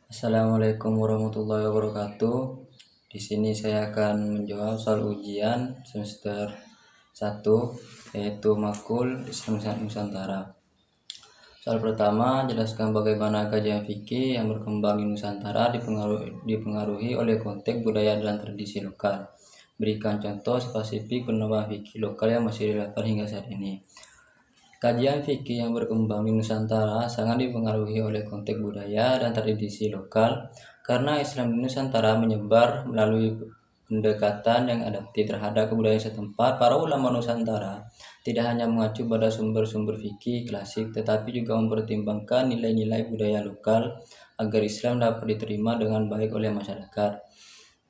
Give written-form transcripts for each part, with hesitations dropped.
Assalamualaikum warahmatullahi wabarakatuh. Di sini saya akan menjawab soal ujian semester 1 yaitu Makul Islam Nusantara. Soal pertama, jelaskan bagaimana kajian fikih yang berkembang di Nusantara dipengaruhi oleh konteks budaya dan tradisi lokal. Berikan contoh spesifik pengembangan fikih lokal yang masih relevan hingga saat ini. Kajian fikih yang berkembang di Nusantara sangat dipengaruhi oleh konteks budaya dan tradisi lokal karena Islam di Nusantara menyebar melalui pendekatan yang adaptif terhadap kebudayaan setempat. Para ulama Nusantara tidak hanya mengacu pada sumber-sumber fikih klasik tetapi juga mempertimbangkan nilai-nilai budaya lokal agar Islam dapat diterima dengan baik oleh masyarakat.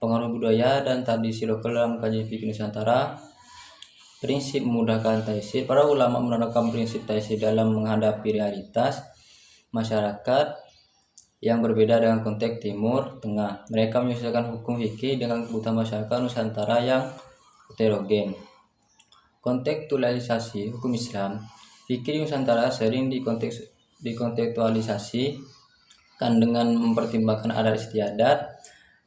Pengaruh budaya dan tradisi lokal dalam kajian fikih Nusantara. Prinsip memudahkan taisir. Para ulama menerapkan prinsip taisir dalam menghadapi realitas masyarakat yang berbeda dengan konteks Timur Tengah. Mereka menyesuaikan hukum fikih dengan kebutuhan masyarakat Nusantara yang heterogen. Kontekstualisasi hukum Islam. Fikih Nusantara sering dikontekstualisasikan dengan mempertimbangkan adat istiadat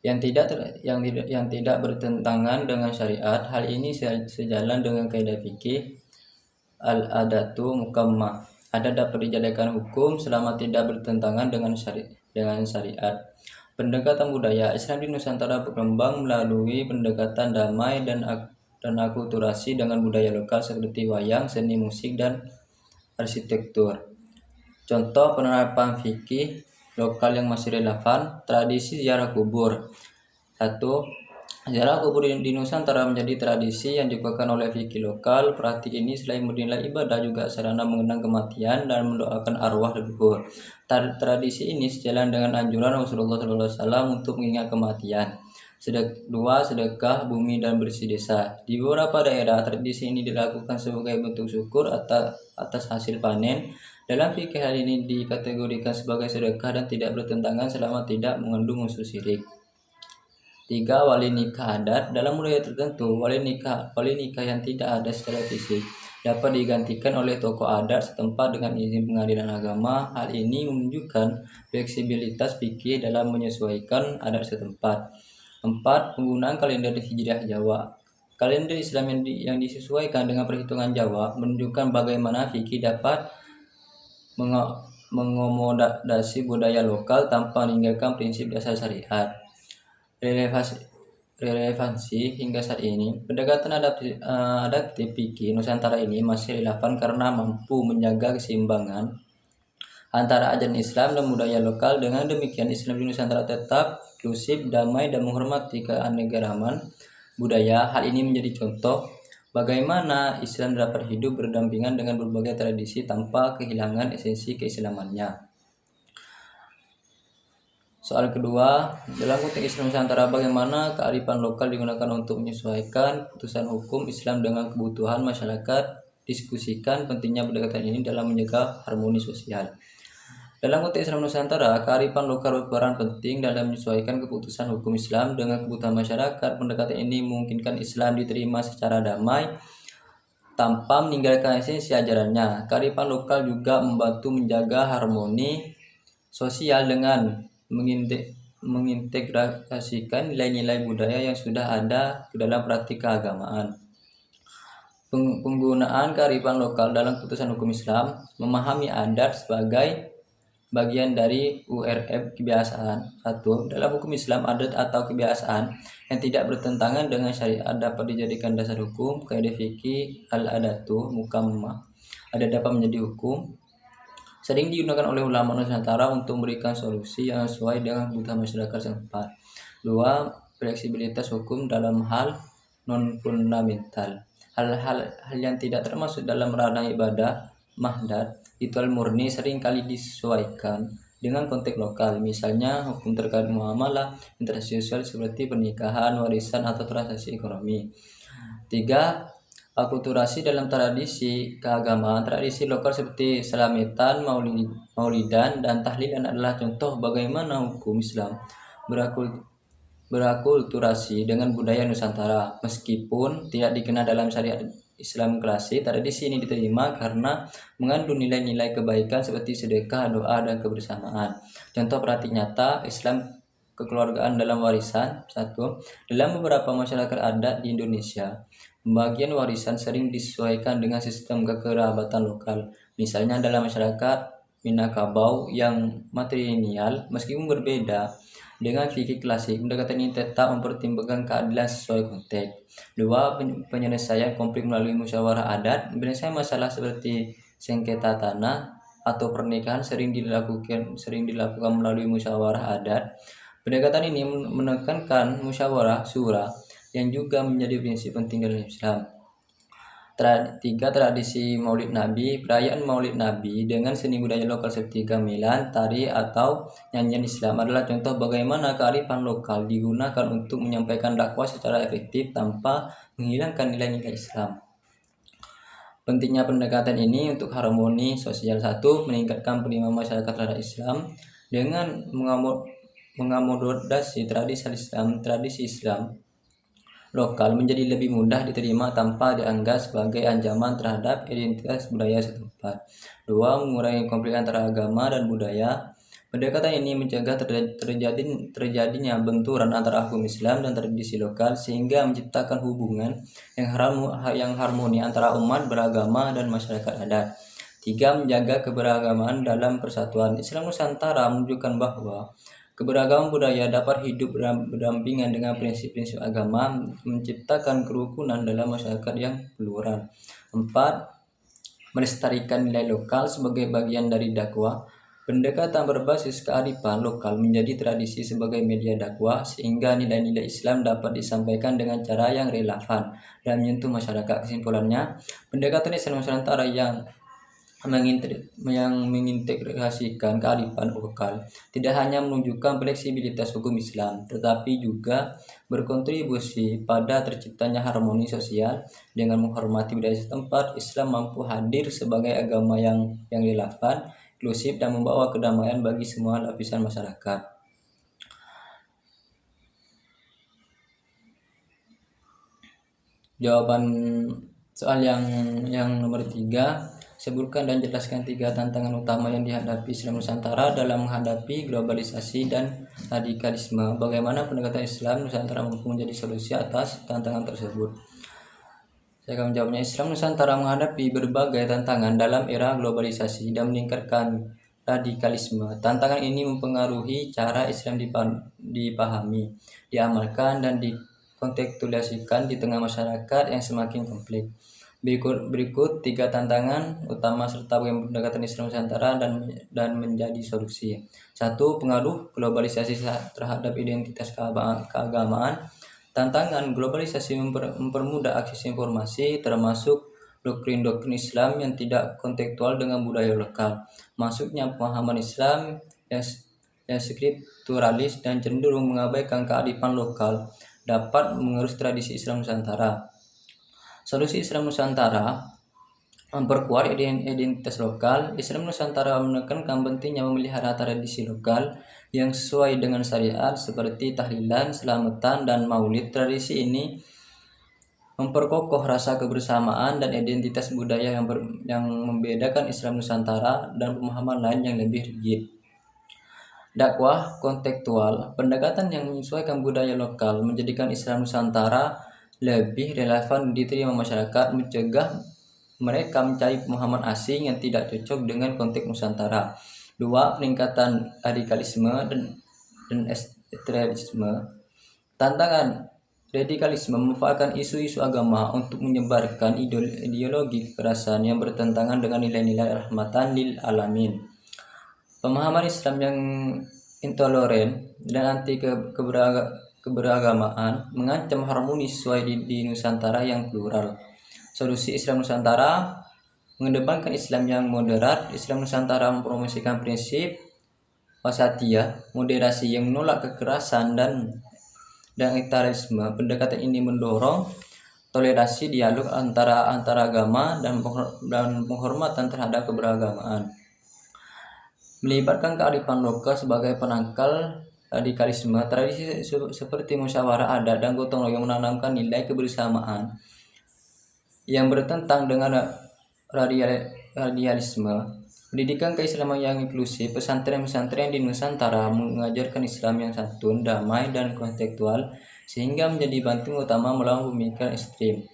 yang tidak bertentangan dengan syariat. Hal ini sejalan dengan kaidah fikih al-adatu mukammah. Adat dapat dijadikan hukum selama tidak bertentangan dengan syariat. Pendekatan budaya. Islam di Nusantara berkembang melalui pendekatan damai dan akulturasi dengan budaya lokal seperti wayang, seni musik, dan arsitektur. Contoh penerapan fikih lokal yang masih relevan. Tradisi ziarah kubur. 1. Ziarah kubur di Nusantara menjadi tradisi yang dikuatkan oleh fikih lokal. Praktik ini selain bernilai ibadah juga sarana mengenang kematian dan mendoakan arwah leluhur. Tradisi ini sejalan dengan anjuran Rasulullah SAW untuk mengingat kematian. 2. Sedekah bumi dan bersih desa. Di beberapa daerah, tradisi ini dilakukan sebagai bentuk syukur atas hasil panen. Dalam fikih, hal ini dikategorikan sebagai sedekah dan tidak bertentangan selama tidak mengandung unsur syirik. 3. Wali nikah adat. Dalam budaya tertentu, wali nikah yang tidak ada secara fisik dapat digantikan oleh tokoh adat setempat dengan izin pengadilan agama. Hal ini menunjukkan fleksibilitas fikih dalam menyesuaikan adat setempat. 4. Penggunaan kalender Hijriah Jawa. Kalender Islam yang disesuaikan dengan perhitungan Jawa menunjukkan bagaimana fikih dapat mengakomodasi budaya lokal tanpa meninggalkan prinsip dasar syariat. Relevansi hingga saat ini, pendekatan adaptif fikih Nusantara ini masih relevan karena mampu menjaga keseimbangan antara ajaran Islam dan budaya lokal. Dengan demikian, Islam di Nusantara tetap inklusif, damai, dan menghormati keanekaragaman budaya. Hal ini menjadi contoh bagaimana Islam dapat hidup berdampingan dengan berbagai tradisi tanpa kehilangan esensi keislamannya. Soal kedua, dalam konteks Islam Nusantara, bagaimana kearifan lokal digunakan untuk menyesuaikan putusan hukum Islam dengan kebutuhan masyarakat? Diskusikan pentingnya pendekatan ini dalam menjaga harmoni sosial. Dalam konteks Islam Nusantara, kearifan lokal berperan penting dalam menyesuaikan keputusan hukum Islam dengan kebutuhan masyarakat. Pendekatan ini memungkinkan Islam diterima secara damai tanpa meninggalkan esensi ajarannya. Kearifan lokal juga membantu menjaga harmoni sosial dengan mengintegrasikan nilai-nilai budaya yang sudah ada ke dalam praktik keagamaan. Penggunaan kearifan lokal dalam keputusan hukum Islam. Memahami adat sebagai bagian dari URF kebiasaan. 1. Dalam hukum Islam, adat atau kebiasaan yang tidak bertentangan dengan syariat dapat dijadikan dasar hukum. Kaidah fikih al-adatu mukammah. Adat dapat menjadi hukum. Sering digunakan oleh ulama Nusantara untuk memberikan solusi yang sesuai dengan kebutuhan masyarakat setempat. 2. Fleksibilitas hukum dalam hal non-fundamental. Hal-hal yang tidak termasuk dalam ranah ibadah, mahdat, ritual murni seringkali disesuaikan dengan konteks lokal. Misalnya, hukum terkait muamalah intersosial seperti pernikahan, warisan, atau transaksi ekonomi. 3. Akulturasi dalam tradisi keagamaan. Tradisi lokal seperti selamatan, maulidan, dan tahlilan adalah contoh bagaimana hukum Islam berakulturasi dengan budaya Nusantara. Meskipun tidak dikenal dalam syariat Islam klasik, tradisi ini diterima karena mengandung nilai-nilai kebaikan seperti sedekah, doa, dan kebersamaan. Contoh praktik nyata Islam kekeluargaan dalam warisan. 1. Dalam beberapa masyarakat adat di Indonesia, pembagian warisan sering disesuaikan dengan sistem kekerabatan lokal. Misalnya dalam masyarakat Minangkabau yang matrilineal, meskipun berbeda dengan fikih klasik, pendekatan ini tetap mempertimbangkan keadilan sesuai konteks. 2. Penyelesaian konflik melalui musyawarah adat. Penyelesaian masalah seperti sengketa tanah atau pernikahan sering dilakukan melalui musyawarah adat. Pendekatan ini menekankan musyawarah syura yang juga menjadi prinsip penting dalam Islam. 3. Tradisi Maulid Nabi. Perayaan Maulid Nabi dengan seni budaya lokal seperti gamelan, tari, atau nyanyian Islam adalah contoh bagaimana kearifan lokal digunakan untuk menyampaikan dakwah secara efektif tanpa menghilangkan nilai-nilai Islam. Pentingnya pendekatan ini untuk harmoni sosial. 1. Meningkatkan penerimaan masyarakat terhadap Islam dengan mengakomodasi tradisi Islam lokal menjadi lebih mudah diterima tanpa dianggap sebagai ancaman terhadap identitas budaya setempat. 2. Mengurangi konflik antara agama dan budaya. Pendekatan ini mencegah terjadinya benturan antara hukum Islam dan tradisi lokal sehingga menciptakan hubungan yang harmoni antara umat beragama dan masyarakat adat. 3. Menjaga keberagaman dalam persatuan. Islam Nusantara menunjukkan bahwa keberagaman budaya dapat hidup berdampingan dengan prinsip-prinsip agama, menciptakan kerukunan dalam masyarakat yang plural. 4. Melestarikan nilai lokal sebagai bagian dari dakwah. Pendekatan berbasis kearifan lokal menjadi tradisi sebagai media dakwah sehingga nilai-nilai Islam dapat disampaikan dengan cara yang relevan dan menyentuh masyarakat. Kesimpulannya, pendekatan Islam Nusantara yang mengintegrasikan kearifan lokal tidak hanya menunjukkan fleksibilitas hukum Islam, tetapi juga berkontribusi pada terciptanya harmoni sosial. Dengan menghormati budaya setempat, Islam mampu hadir sebagai agama yang relevan, inklusif, dan membawa kedamaian bagi semua lapisan masyarakat. Jawaban soal yang nomor 3. Sebutkan dan jelaskan 3 tantangan utama yang dihadapi Islam Nusantara dalam menghadapi globalisasi dan radikalisme. Bagaimana pendekatan Islam Nusantara mampu menjadi solusi atas tantangan tersebut? Saya akan menjawabnya. Islam Nusantara menghadapi berbagai tantangan dalam era globalisasi dan meningkatkan radikalisme. Tantangan ini mempengaruhi cara Islam dipahami, diamalkan, dan dikontekstualisasikan di tengah masyarakat yang semakin kompleks. Berikut 3 tantangan utama serta bagaimana pendekatan Islam Nusantara dan menjadi solusi. 1. Pengaruh globalisasi terhadap identitas keagamaan. Tantangan globalisasi mempermudah akses informasi, termasuk doktrin-doktrin Islam yang tidak kontekstual dengan budaya lokal. Masuknya pemahaman Islam yang skripturalis dan cenderung mengabaikan kearifan lokal dapat mengerus tradisi Islam Nusantara. Solusi Islam Nusantara memperkuat identitas lokal. Islam Nusantara menekankan pentingnya memelihara tradisi lokal yang sesuai dengan syariat seperti tahlilan, selamatan, dan maulid. Tradisi ini memperkokoh rasa kebersamaan dan identitas budaya yang membedakan Islam Nusantara dan pemahaman lain yang lebih rigid. Dakwah kontekstual. Pendekatan yang menyesuaikan budaya lokal menjadikan Islam Nusantara lebih relevan diterima masyarakat, mencegah mereka mencari pemahaman asing yang tidak cocok dengan konteks Nusantara. 2. Peningkatan radikalisme dan ekstremisme. Tantangan radikalisme memanfaatkan isu-isu agama untuk menyebarkan ideologi kekerasan yang bertentangan dengan nilai-nilai rahmatan lil alamin. Pemahaman Islam yang intoleran dan anti keberagamaan mengancam harmoni sesuai di Nusantara yang plural. Solusi Islam Nusantara mengedepankan Islam yang moderat. Islam Nusantara mempromosikan prinsip wasatiyah, moderasi yang menolak kekerasan dan ekstremisme. Pendekatan ini mendorong toleransi, dialog antara agama dan penghormatan terhadap keberagamaan. Melibatkan kearifan lokal sebagai penangkal radikalisme. Tradisi seperti musyawarah adat dan gotong royong menanamkan nilai kebersamaan yang bertentang dengan radialisme. Pendidikan keislaman yang inklusif, pesantren-pesantren di Nusantara mengajarkan Islam yang santun, damai, dan kontekstual, sehingga menjadi bantu utama melawan pemikiran ekstrim.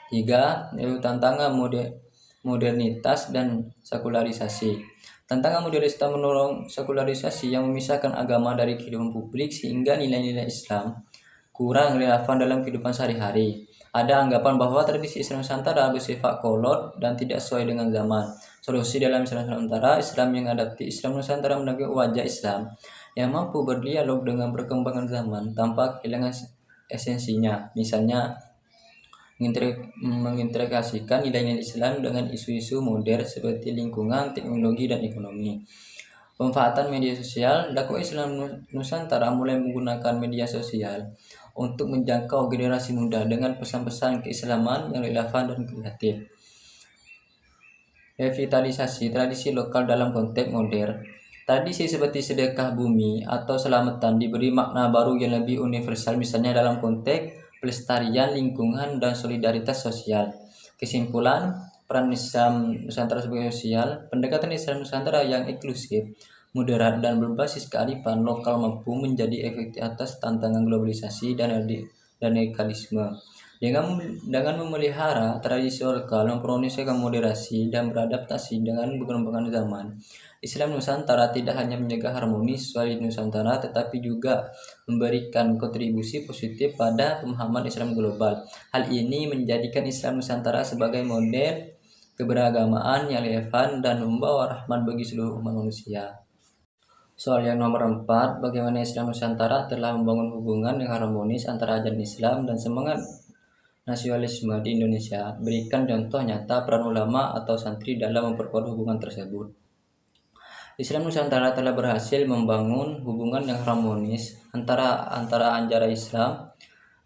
3. Yaitu tantangan modernitas dan sekularisasi. Tantangan modernitas mendorong sekularisasi yang memisahkan agama dari kehidupan publik sehingga nilai-nilai Islam kurang relevan dalam kehidupan sehari-hari. Ada anggapan bahwa tradisi Islam Nusantara bersifat kolot dan tidak sesuai dengan zaman. Solusi dalam Islam Nusantara, Islam yang adaptif. Islam Nusantara menampilkan wajah Islam yang mampu berdialog dengan perkembangan zaman tanpa kehilangan esensinya. Misalnya, mengintegrasikan nilai-nilai Islam dengan isu-isu modern seperti lingkungan, teknologi, dan ekonomi. Pemanfaatan media sosial, dakwah Islam Nusantara mulai menggunakan media sosial untuk menjangkau generasi muda dengan pesan-pesan keislaman yang relevan dan kreatif. Revitalisasi tradisi lokal dalam konteks modern. Tradisi seperti sedekah bumi atau selamatan diberi makna baru yang lebih universal, misalnya dalam konteks pelestarian lingkungan dan solidaritas sosial. Kesimpulan, peran Islam Nusantara sebagai sosial, pendekatan Islam Nusantara yang inklusif, moderat, dan berbasis kearifan lokal mampu menjadi efektif atas tantangan globalisasi dan radikalisme. Dengan memelihara tradisi lokal, mempromosikan moderasi, dan beradaptasi dengan perkembangan zaman, Islam Nusantara tidak hanya menjaga harmoni sosial Nusantara, tetapi juga memberikan kontribusi positif pada pemahaman Islam global. Hal ini menjadikan Islam Nusantara sebagai model keberagamaan yang relevan dan membawa rahmat bagi seluruh umat manusia. Soal yang nomor 4, bagaimana Islam Nusantara telah membangun hubungan yang harmonis antara ajaran Islam dan semangat nasionalisme di Indonesia. Berikan contoh nyata peran ulama atau santri dalam memperkuat hubungan tersebut. Islam Nusantara telah berhasil membangun hubungan yang harmonis antara ajaran Islam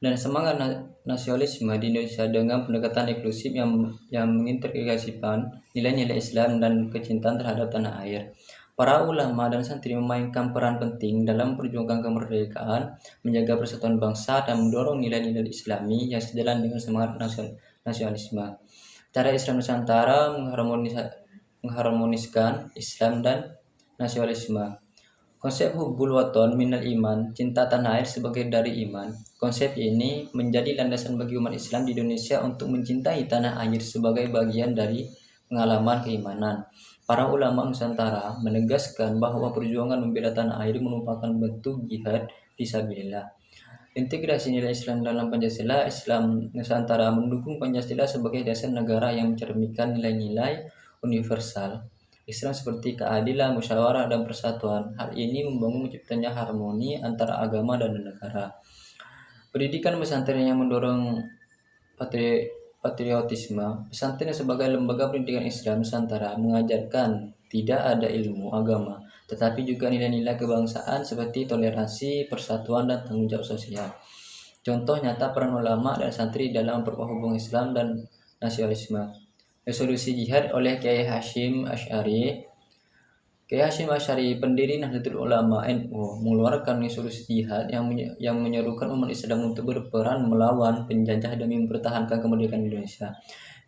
dan semangat nasionalisme di Indonesia dengan pendekatan inklusif yang mengintegrasikan nilai-nilai Islam dan kecintaan terhadap tanah air. Para ulama dan santri memainkan peran penting dalam perjuangan kemerdekaan, menjaga persatuan bangsa, dan mendorong nilai-nilai Islami yang sejalan dengan semangat nasionalisme. Cara Islam Nusantara mengharmoniskan Islam dan nasionalisme. Konsep hubbul waton minal iman, cinta tanah air sebagai dari iman. Konsep ini menjadi landasan bagi umat Islam di Indonesia untuk mencintai tanah air sebagai bagian dari pengalaman keimanan. Para ulama Nusantara menegaskan bahwa perjuangan membela tanah air merupakan bentuk jihad fisabilillah. Integrasi nilai Islam dalam Pancasila. Islam Nusantara mendukung Pancasila sebagai dasar negara yang mencerminkan nilai-nilai universal Islam seperti keadilan, musyawarah, dan persatuan. Hal ini membangun terciptanya harmoni antara agama dan negara. Pendidikan pesantren yang mendorong patriotisme. Pesantren sebagai lembaga pendidikan Islam Nusantara mengajarkan tidak ada ilmu agama, tetapi juga nilai-nilai kebangsaan seperti toleransi, persatuan, dan tanggung jawab sosial. Contoh nyata peran ulama dan santri dalam memperkuat hubungan Islam dan nasionalisme. Resolusi Jihad oleh Kiai Hasyim Asy'ari. Kiai Hasyim Asy'ari, pendiri Nahdlatul Ulama NU, mengeluarkan resolusi jihad yang menyerukan umat Islam untuk berperan melawan penjajah demi mempertahankan kemerdekaan Indonesia.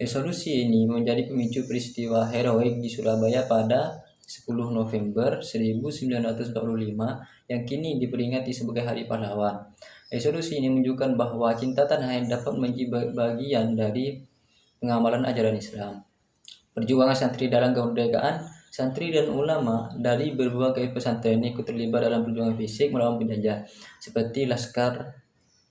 Resolusi ini menjadi pemicu peristiwa heroik di Surabaya pada 10 November 1945 yang kini diperingati sebagai Hari Pahlawan. Resolusi ini menunjukkan bahwa cinta tanah air dapat menjadi bagian dari pengamalan ajaran Islam. Perjuangan santri dalam kemerdekaan. Santri dan ulama dari berbagai pesantren ikut terlibat dalam perjuangan fisik melawan penjajah, seperti Laskar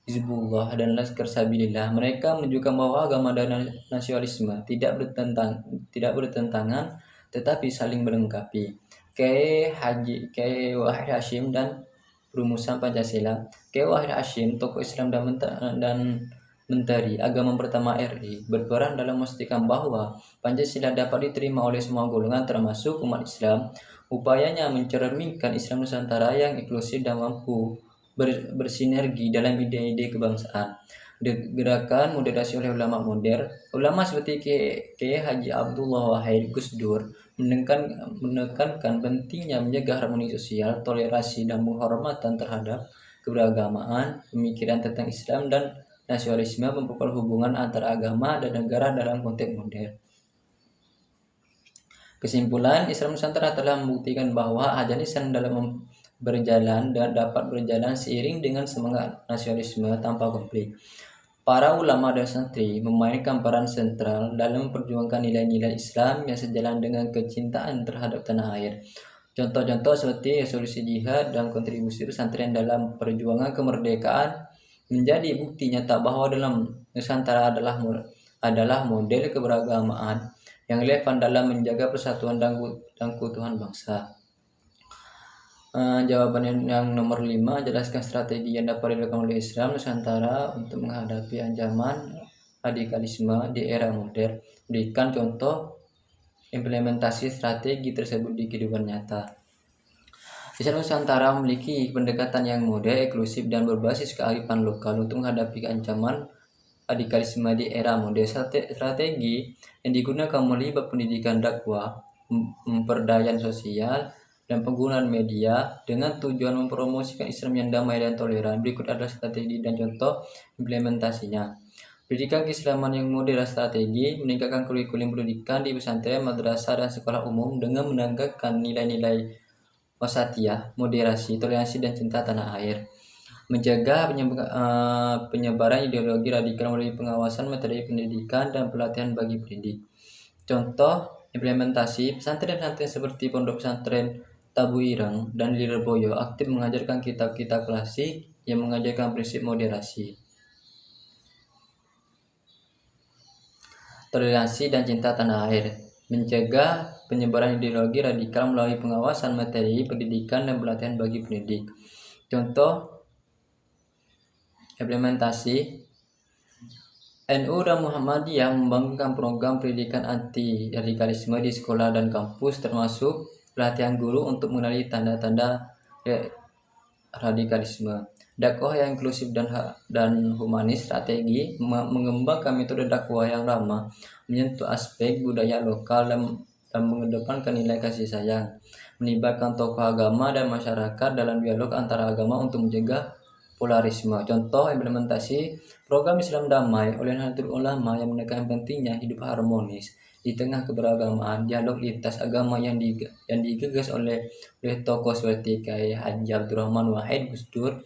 Hizbullah dan Laskar Sabilillah. Mereka menunjukkan bahwa agama dan nasionalisme tidak bertentangan, tetapi saling melengkapi. Kiai Wahid Hasyim dan Perumusan Pancasila. Kiai Wahid Hasyim, tokoh Islam dan Menteri Agama pertama RI, berperan dalam memastikan bahwa Pancasila dapat diterima oleh semua golongan termasuk umat Islam. Upayanya mencerminkan Islam Nusantara yang inklusif dan mampu bersinergi dalam ide-ide kebangsaan. Gerakan moderasi oleh ulama modern. Ulama seperti Kiai Haji Abdullah Wahid Gus Dur menekankan pentingnya menjaga harmoni sosial, toleransi, dan penghormatan terhadap keberagamaan, pemikiran tentang Islam dan nasionalisme memperkuat hubungan antara agama dan negara dalam konteks modern. Kesimpulan, Islam Nusantara telah membuktikan bahwa ajaran Islam dalam berjalan dan dapat berjalan seiring dengan semangat nasionalisme tanpa konflik. Para ulama dan santri memainkan peran sentral dalam memperjuangkan nilai-nilai Islam yang sejalan dengan kecintaan terhadap tanah air. Contoh-contoh seperti resolusi jihad dan kontribusi pesantren dalam perjuangan kemerdekaan menjadi bukti nyata bahwa dalam Nusantara adalah model keberagamaan yang relevan dalam menjaga persatuan dan keutuhan bangsa. Jawaban yang nomor 5, jelaskan strategi yang dapat dilakukan oleh Islam Nusantara untuk menghadapi ancaman radikalisme di era modern. Berikan contoh implementasi strategi tersebut di kehidupan nyata. Islam Nusantara memiliki pendekatan yang modern, inklusif, dan berbasis kearifan lokal untuk menghadapi ancaman radikalisme di era modern. Strategi yang digunakan melibat pendidikan dakwah, pemberdayaan sosial, dan penggunaan media dengan tujuan mempromosikan Islam yang damai dan toleran. Berikut adalah strategi dan contoh implementasinya. Pendidikan keislaman yang modern. Strategi meningkatkan kurikulum pendidikan di pesantren, madrasah, dan sekolah umum dengan menegakkan nilai-nilai wasatiyah, moderasi, toleransi, dan cinta tanah air. Mencegah penyebaran ideologi radikal melalui pengawasan materi pendidikan dan pelatihan bagi pendidik. Contoh implementasi, pesantren-pesantren seperti Pondok Pesantren Tabu Ireng dan Lirboyo aktif mengajarkan kitab-kitab klasik yang mengajarkan prinsip moderasi, toleransi, dan cinta tanah air. Mencegah penyebaran ideologi radikal melalui pengawasan materi pendidikan dan pelatihan bagi pendidik. Contoh implementasi, NU dan Muhammadiyah membangunkan program pendidikan anti radikalisme di sekolah dan kampus, termasuk pelatihan guru untuk mengenali tanda-tanda radikalisme. Dakwah yang inklusif dan humanis. Strategi mengembangkan metode dakwah yang ramah, menyentuh aspek budaya lokal dan mengedepankan nilai kasih sayang. Melibatkan tokoh agama dan masyarakat dalam dialog antara agama untuk mencegah polarisme. Contoh implementasi program Islam Damai oleh Nahdlatul Ulama yang menekankan pentingnya hidup harmonis di tengah keberagamaan. Dialog lintas agama yang digagas oleh tokoh seperti Kiai Haji Abdurrahman Wahid Gus Dur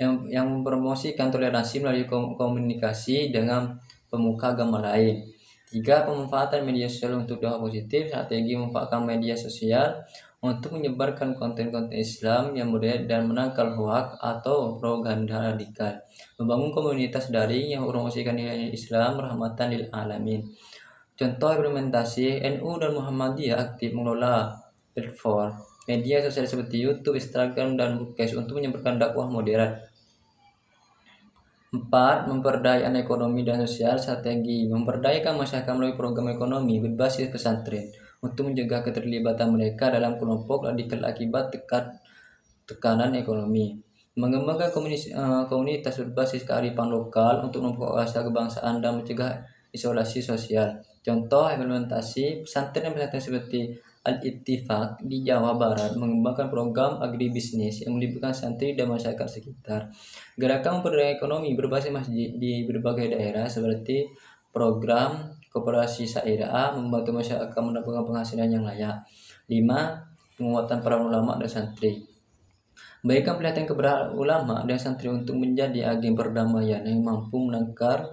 yang mempromosikan toleransi melalui komunikasi dengan pemuka agama lain. 3. Pemanfaatan media sosial untuk dakwah positif. Strategi memanfaatkan media sosial untuk menyebarkan konten-konten Islam yang modern dan menangkal hoak atau propaganda radikal. Membangun komunitas daring yang mempromosikan nilai Islam rahmatan lil alamin. Contoh implementasi, NU dan Muhammadiyah aktif mengelola platform media sosial seperti YouTube, Instagram, dan Bookcast untuk menyebarkan dakwah modern. 4. Pemberdayaan ekonomi dan sosial. Strategi memberdayakan masyarakat melalui program ekonomi berbasis pesantren untuk menjaga keterlibatan mereka dalam kelompok radikal akibat tekanan ekonomi. Mengembangkan komunitas berbasis kearifan lokal untuk memperkuat rasa kebangsaan dan mencegah isolasi sosial. Contoh implementasi, pesantren-pesantren seperti Al-Ittifaq di Jawa Barat mengembangkan program agribisnis yang melibatkan santri dan masyarakat sekitar. Gerakan pemberdayaan ekonomi berbasis masjid di berbagai daerah seperti program koperasi syariah membantu masyarakat mendapatkan penghasilan yang layak. 5. Penguatan peran ulama dan santri. Baikkan pelatihan kepada ulama dan santri untuk menjadi agen perdamaian yang mampu menangkar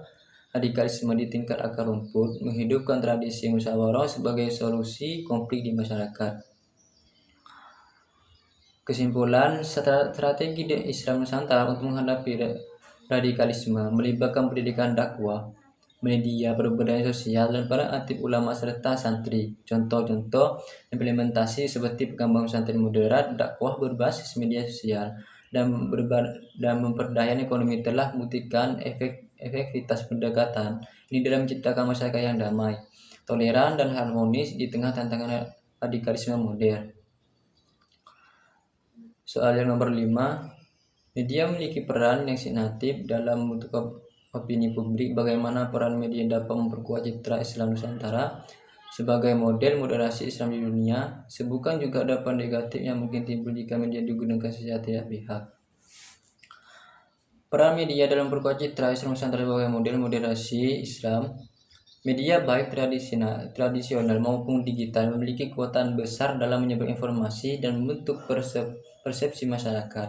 radikalisme di tingkat akar rumput, menghidupkan tradisi musyawarah sebagai solusi konflik di masyarakat. Kesimpulan, strategi Islam Nusantara untuk menghadapi radikalisme melibatkan pendidikan dakwah, media, pemberdayaan sosial, dan peran aktif ulama serta santri. Contoh-contoh implementasi seperti pengembangan santri moderat, dakwah berbasis media sosial, dan pemberdayaan ekonomi telah membuktikan efektivitas pendekatan ini dalam menciptakan masyarakat yang damai, toleran, dan harmonis di tengah tantangan radikalisme modern. Soal yang nomor 5, media memiliki peran yang signifikan dalam membentuk opini publik. Bagaimana peran media dapat memperkuat citra Islam Nusantara sebagai model moderasi Islam di dunia? Sebutkan juga dampak negatif yang mungkin timbul jika media digunakan secara tidak pihak. Peran media dalam perkuat citra Islam Nusantara sebagai model moderasi Islam. Media baik tradisional maupun digital memiliki kekuatan besar dalam menyebar informasi dan membentuk persepsi masyarakat.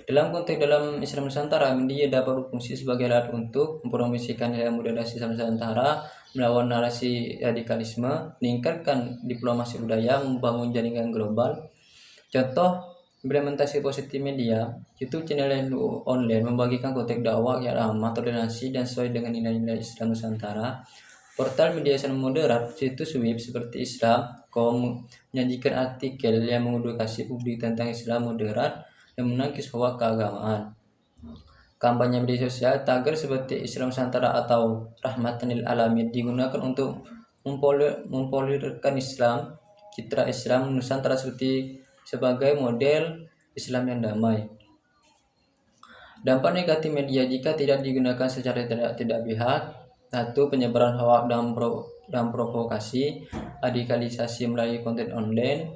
Dalam Islam Nusantara, media dapat berfungsi sebagai alat untuk mempromosikan nilai moderasi Islam Nusantara, melawan narasi radikalisme, meningkatkan diplomasi budaya, membangun jaringan global. Contoh implementasi positif media, YouTube channel online membagikan konten dakwah yang ramah, toleransi, dan sesuai dengan nilai-nilai Islam Nusantara. Portal media Islam moderat, situs web seperti Islam.com menyajikan artikel yang mengedukasi publik tentang Islam moderat dan menangkis hoak keagamaan. Kampanye media sosial, tagar seperti Islam Nusantara atau Rahmatan lil Alamin digunakan untuk mempopulerkan Islam, citra Islam Nusantara sebagai model Islam yang damai. Dampak negatif media jika tidak digunakan secara tidak pihak. 1. Penyebaran hoak dan provokasi, radikalisasi melalui konten online,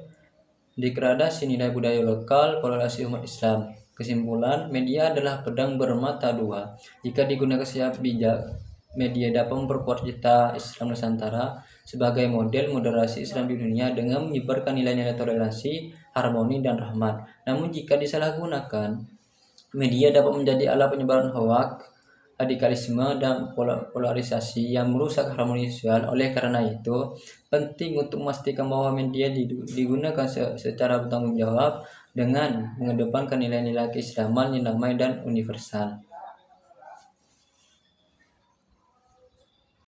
degradasi nilai budaya lokal, polarisasi umat Islam. Kesimpulan, media adalah pedang bermata dua. Jika digunakan secara bijak, media dapat memperkuat citra Islam Nusantara sebagai model moderasi Islam di dunia dengan menyebarkan nilai-nilai toleransi, harmoni, dan rahmat. Namun jika disalahgunakan, media dapat menjadi alat penyebaran hoak, radikalisme, dan polarisasi yang merusak harmoni sosial. Oleh karena itu, penting untuk memastikan bahwa media digunakan secara bertanggung jawab dengan mengedepankan nilai-nilai keislaman yang damai dan universal.